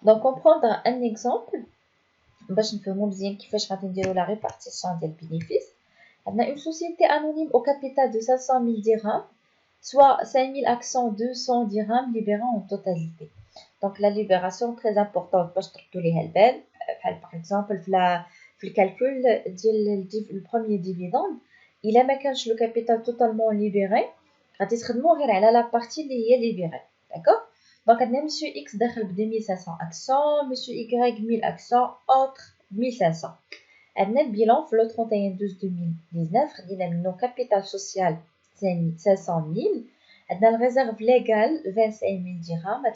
Donc, on prendra un exemple. باش نفهمو مزيان كيفاش غادي نديرو la répartition ديال bénéfice. On a une société anonyme au capital de 500 000 dirhams, soit 5 000 actions 200 dirhams libérés en totalité. Donc la libération très importante باش تردو ليها البال. Par exemple في الكالكول ديال le premier dividende, إلا ما كانش le capital totalement libéré غادي تخدمو غير على la partie اللي هي libérée. D'accord? Donc, on a M. X داخل ب 2500 actions, M. Y 1000 actions, autres 1500. On a le bilan pour le 31/12/2019, on a le capital social 500 000, on a la réserve légale 25 000 dirhams, on a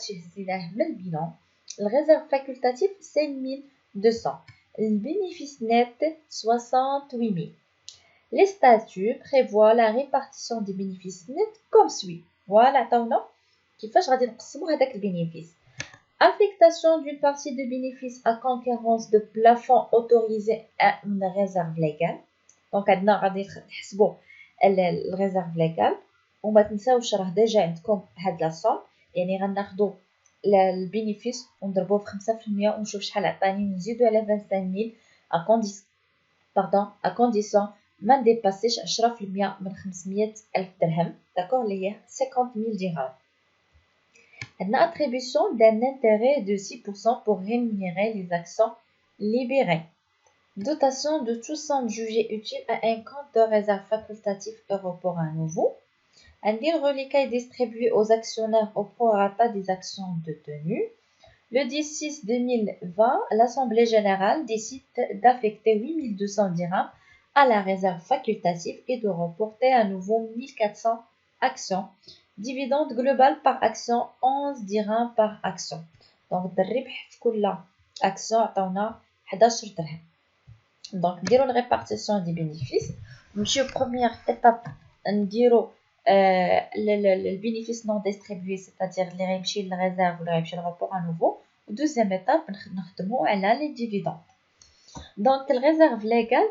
le bilan, la réserve facultative 5 200, le bénéfice net 68 000. Les statuts prévoient la répartition des bénéfices nets comme suit. Voilà, t'as كيفاش غادي نقسمو هذاك البينيفيس. Affectation d'une partie de bénéfice à concurrence de plafond autorisé à une réserve légale. Donc عندنا غادي نحسبو الريزيرف ليغال وما تنساوش راه ديجا عندكم هاد لاصوم، يعني غناخدو البينيفيس ونضربوه ب 5% ونشوف شحال عطاني ونزيدو على 25000 à condition ما نديباسيش 10% من 500,000 درهم. داكور اللي هي 50,000 dirhams. Une attribution d'un intérêt de 6% pour rémunérer les actions libérées. Dotation de toute somme jugée utile à un compte de réserve facultatif Europort à nouveau. Un deal reliquat distribué aux actionnaires au prorata des actions détenues. Le 10/6/2020, l'Assemblée générale décide d'affecter 8200 dirhams à la réserve facultative et de reporter à nouveau 1400 actions. Dividende global par action 11 dirhams par action. Donc الربح في كل action عطاونا 11 درهم. Donc نديرو la répartition des bénéfices. نمشيو première étape نديرو le bénéfice non distribué, c'est-à-dire اللي غيمشي للريزيرف ولا غيمشي للرابور à nouveau. Deuxième étape نخدمو على les dividendes. Donc الريزيرف ليغال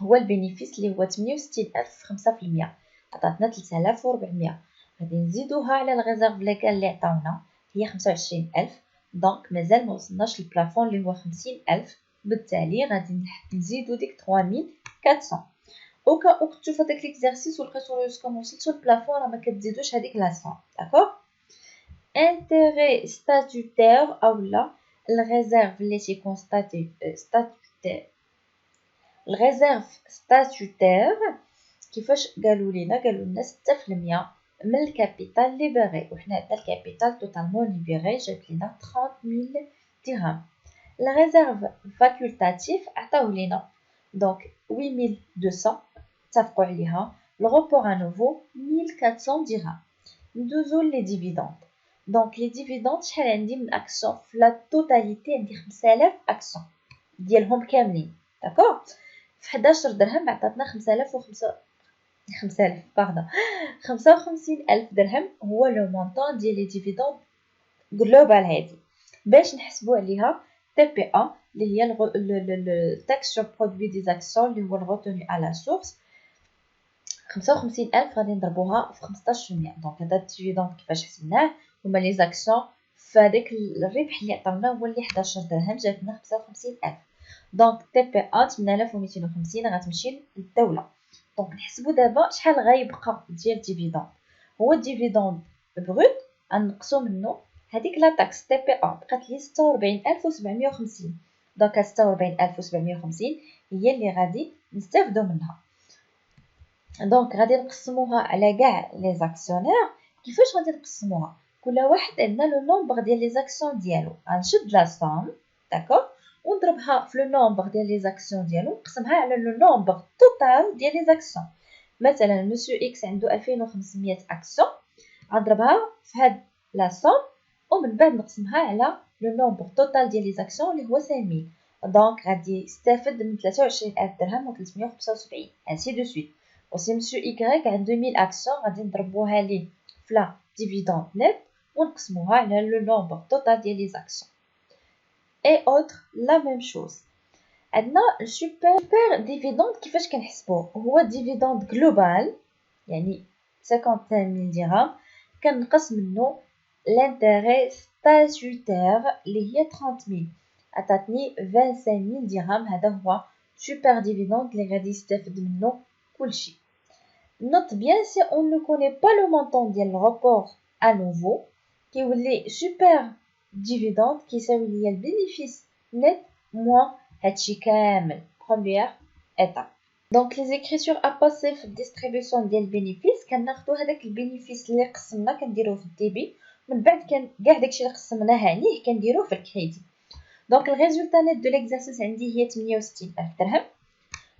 هو البينيفيس اللي هو 68,000 5%. عطاتنا 3400. غادي نزيدوها على الريزيرف ليغال اللي عطاونا هي 25,000. دونك مازال ما وصلناش للبلافون اللي هو 50,000. بالتالي غادي نزيدو ديك 3400. او كا او كنتو في هذاك ليكزارسيس ولقيتو راسكم وصلتو للبلافون راه ما كتزيدوش هذيك لاصون. داكوغ. انتيري ستاتوتير اولا الريزيرف اللي تيكون ستاتوتير. الريزيرف ستاتوتير كيفاش قالوا لنا 6% من الكابيتال ليبري، وحنا عندنا الكابيتال توتالمون ليبري جاب لنا 30,000 درهم. لا ريزيرف فاكولتاتيف عطاوه لينا دونك 8200 اتفقوا عليها. لو روبور ا نوفو 1400 درهم. ندوزو لي ديفيدوند. دونك لي ديفيدوند شحال عندي من اكسيون في لا توتاليتي؟ عندي 5000 اكسيون ديالهم كاملين. داكوغ. في 11 درهم عطاتنا 55,000 درهم هو لو مونطون ديال لي ديفيدوند جلوبال هادي. باش نحسبو عليها تي بي ا اللي هي التاكس سور برودوي دي زاكسيون اللي هو الغوتوني على سورس. 55,000 غادي نضربوها في 15%. دونك هذا الديفيدوند كيفاش حسبناه هما لي زاكسيون فهاداك الربح اللي عطاونا هو اللي 11 درهم جاب لنا 55,000. دونك تي بي ا 8250 غتمشي للدوله. دونك نحسبو دابا شحال غيبقى ديال الديفيدوند. هو الديفيدوند بروت غنقصو منه هذيك لا تاكس تي بي ا بقات لي 46,750. دونك 46,750 هي اللي غادي نستافدو منها. دونك غادي نقسموها على كاع لي زاكسيونير. كيفاش غادي نقسموها؟ كل واحد عندنا لو نومبر ديال لي زاكسيون ديالو. غنشد لا سوم داكوغ ونضربها في لو نومبر ديال لي زاكسيون ديالو نقسمها على لو نومبر توتال ديال لي زاكسيون. مثلا مسيو اكس عنده 2500 اكسيون غنضربها في هاد لا سوم ومن بعد نقسمها على لو نومبر توتال ديال لي زاكسيون اللي هو 5000. دونك غادي يستافد من 23,000 درهم و375 ainsi de suite. وسي مسيو إيكغيك عنده 1000 أكسيون غادي نضربوها ليه في لا ديفيدوند نت ونقسموها على لو نومبر توتال ديال لي زاكسيون. اي اوتر لا ميم شوز. عندنا السوبر ديفيدوند. كيفاش كنحسبوه؟ هو ديفيدوند جلوبال يعني 55000 درهم كنقص منه l'intérêt statutaire اللي هي 30000 عطاتني 25000 درهم. هذا هو super dividende اللي غادي يستافد منه كلشي. Note bien, si on ne connaît pas le montant de le report à nouveau كيولي super dividende كيساوي ليا البينيفيس net moins هادشي كامل première étape. Donc les écritures à passer في الديستريبيوشن ديال البينيفيس كناخدو هذاك البينيفيس اللي قسمنا كنديروه في الديبي من بعد كاع داكشي اللي قسمناه عليه كنديروه في الكريدي. دونك الريزولتا نيت دو ليكزارسيس عندي هي 68000 درهم.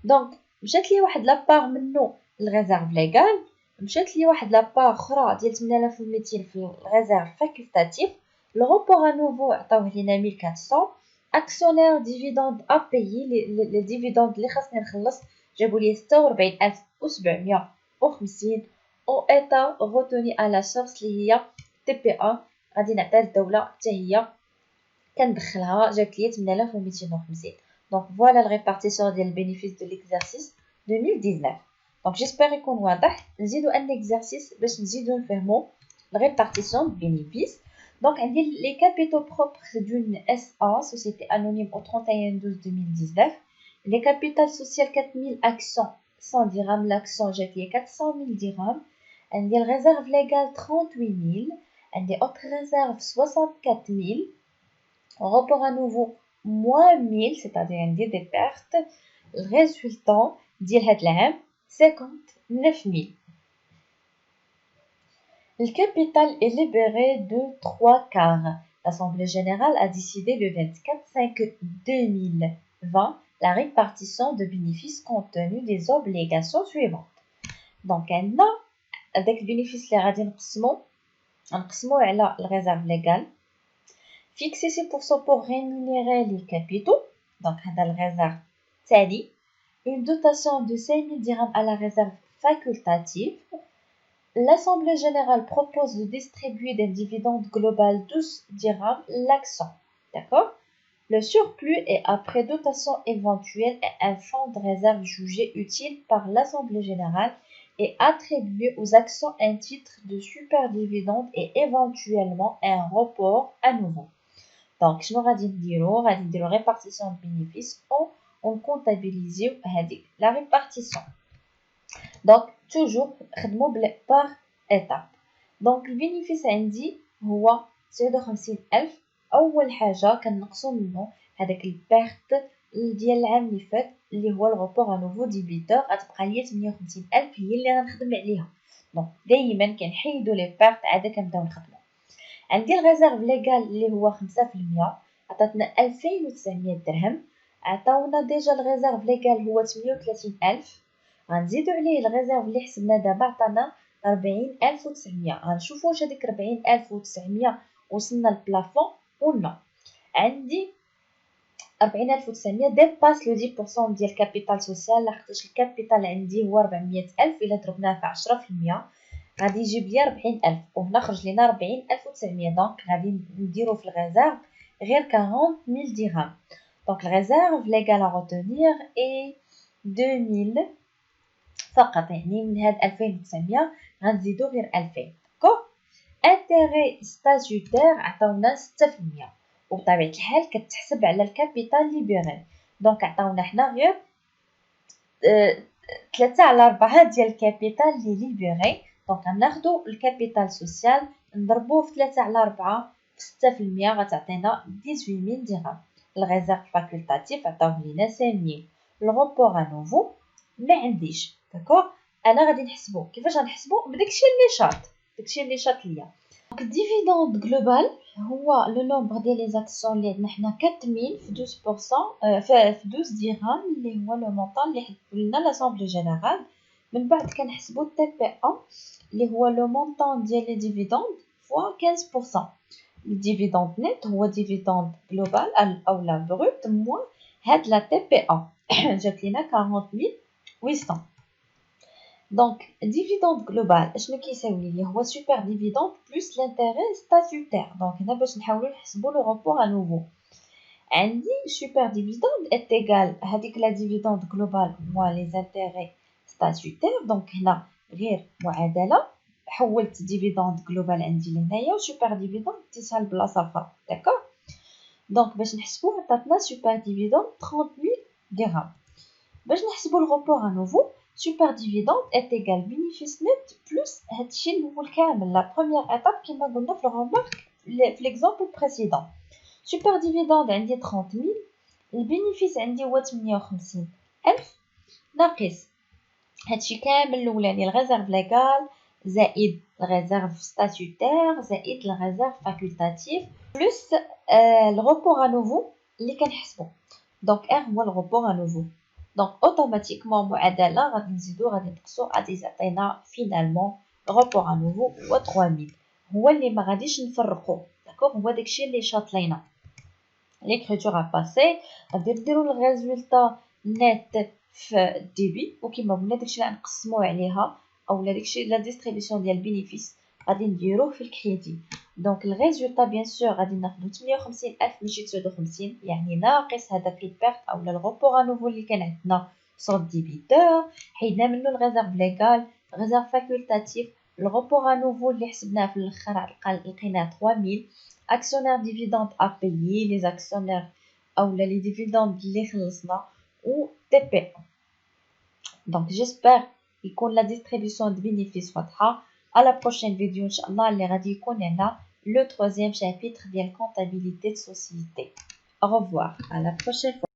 دونك مشات لي واحد لابار منه الريزيرف ليغال، مشات لي واحد لابار اخرى ديال 8200 في الريزيرف فاكولتاتيف. لو روبور ا نوفو عطاوه لينا 1400. اكسيونير ديفيدوند ا بايي لي ديفيدوند اللي خاصني نخلص جابوا لي 46750. او ايتا غوتوني على سورس اللي هي تي بي ا غادي نعطيها للدوله حتى هي كندخلها جات لي 8250. Donc voilà la répartition des bénéfices de l'exercice 2019. Donc j'espère يكون واضح. نزيدو ان exercice باش نزيدو نفهمو la répartition de bénéfices. Donc عندي les capitaux propres d'une SA société anonyme au 31/12/2019. Les capitales sociales 4000 actions 100 dirhams, l'action جات لي 400000 dirhams. عندي الريزيرف ليغال 38000. عندي autre réserve 64000. Report à nouveau moins 1000, c'est-à-dire عندي des pertes. Le résultat ديال هاد العام 59000. Le capital est libéré de 3/4. L'Assemblée générale a décidé le 24/5/2020 la répartition de bénéfices compte tenu des obligations suivantes. Donc عندنا هذاك البينيفيس اللي غادي نقسموه على الريزيرف ليغال. Fixer 6% pour rémunérer les capitaux. Donc, هذا الريزيرف تالي. Une dotation de 5000 dirhams à la réserve facultative. L'Assemblée générale propose de distribuer des dividendes global 12 dirhams l'action. D'accord? Le surplus est après dotation éventuelle et un fonds de réserve jugé utile par l'Assemblée générale et attribué aux actions un titre de super dividende et éventuellement un report à nouveau. Donc, شنو غادي نديرو répartition de bénéfices ou on comptabilise la répartition. Donc, toujours خدمو par étape. Donc, البينيفيس عندي هو 59000. أول حاجة كنقصو منه هذاك البيرت ديال العام اللي فات اللي هو الغوبور ا نوفو ديبيتور غتبقى ليا 58000 هي اللي غنخدم عليها. دونك دايما كنحيدو لي بيرت عاد كنبداو نخدمو. عندي الريزيرف ليغال اللي هو 5% عطاتنا 2900 درهم. عطاونا ديجا الريزيرف ليغال هو 38000. غنزيدو عليه الريزيرف اللي حسبنا دابا عطانا 40900. غنشوفو واش هاديك 40900 وصلنا للبلافون ولا. عندي 40900 ديباس لو 10% ديال الكابيتال سوسيال لاخاطش الكابيتال عندي هو 400000 الا ضربناه في 10% غادي يجيب لي 40000 وهنا خرج لينا 40900. دونك غادي نديرو في الريزيرف غير 40000 درهم. دونك الريزيرف ليغال ا روتونير اي 2000 فقط، يعني من هاد 2900 غنزيدو غير 2000. داكوغ. انتيغي ستاتيوتير عطاونا 6%، وبطبيعة الحال كتحسب على الكابيتال ليبرال. دونك عطاونا حنا غير 3/4 ديال الكابيتال لي ليبري. دونك غناخدو الكابيتال سوسيال نضربوه في 3/4 في 6% غتعطينا 18000 درهم. الريزيرف فاكولتاتيف عطاوه لينا 5000. الغوبور ا نوفو ما عنديش. داكوغ. انا غادي نحسبو كيفاش غنحسبو بداكشي اللي شاط ليا. دونك الديفيدوند جلوبال هو لو نومبر ديال لي زاكسيون اللي عندنا حنا 4000 في 12% في 12 درهم اللي هو لو مونطون اللي حددو لنا لاسامبلي جينيرال. من بعد كنحسبو تي بي ا اللي هو لو مونطون ديال لي ديفيدوند فوا 15%. الديفيدوند نيت هو ديفيدوند جلوبال اولا بروت موان هاد لا تي بي ا جات لينا 40800. دونك dividende global اشنو كيساوي لي هو super dividende plus l'intérêt statutaire. دونك هنا باش نحاولوا نحسبوا لو rapport à nouveau عندي super dividende est égal هذيك la dividende global moins les intérêts statutaires. دونك هنا غير معادله حولت ديفيدوند جلوبال عندي لهنايا وسوبر ديفيدوند ديتها لبلاصه اخرى داكوغ. دونك باش نحسبوه عطاتنا سوبر ديفيدوند 30000 درهم. باش نحسبوا الغوبور ا نوفو سوبر ديفيدوند est égal bénéfice net plus هادشي الاول كامل لا بروميير ايتاب كيما قلنا في الغومارك في ليكزامبل بريسيدون. سوبر ديفيدوند عندي 30000 البينيفيس عندي هو 58000 ناقص هادشي كامل الاولاني الريزيرف ليغال زائد الريزيرف ستاتوتير زائد الريزيرف فاكولتاتيف بلس الغوبور ا نوفو اللي كنحسبو. دونك ار هو الغوبور ا نوفو. دونك اوتوماتيكمون معادله غادي نزيدو غادي نقصو غادي تعطينا فينالمون غوبور ا نوفو هو 3000 هو اللي ما غاديش نفرقو داكوغ هو داكشي اللي شاط لينا ليكريتور ا باسي. غادي نديرو الريزولطا نيت في الديبي وكيما قلنا داكشي اللي غنقسموه عليها اولا داكشي لا ديستريبيسيون ديال البينيفيس غادي نديروه في الكريدي. دونك الريزولطا بيان سور غادي ناخدو 58259 يعني ناقص هذاك البيرت اولا الغوبور ا نوفو اللي كان عندنا سور ديبيتور حيدنا منه الريزيرف ليغال ريزيرف فاكولتاتيف الغوبور ا نوفو اللي حسبناه في الاخر لقيناه 3000 اكسيونير ديفيدوند ا بايي لي اكسيونير اولا لي ديفيدوند اللي خلصنا و تي بي. دونك جيسبر يكون لا ديستريبيسيون دو بينيفيس واضحه. À la prochaine vidéo inchallah اللي غادي يكون عندنا le troisième chapitre ديال comptabilité de société. Au revoir, à la prochaine fois.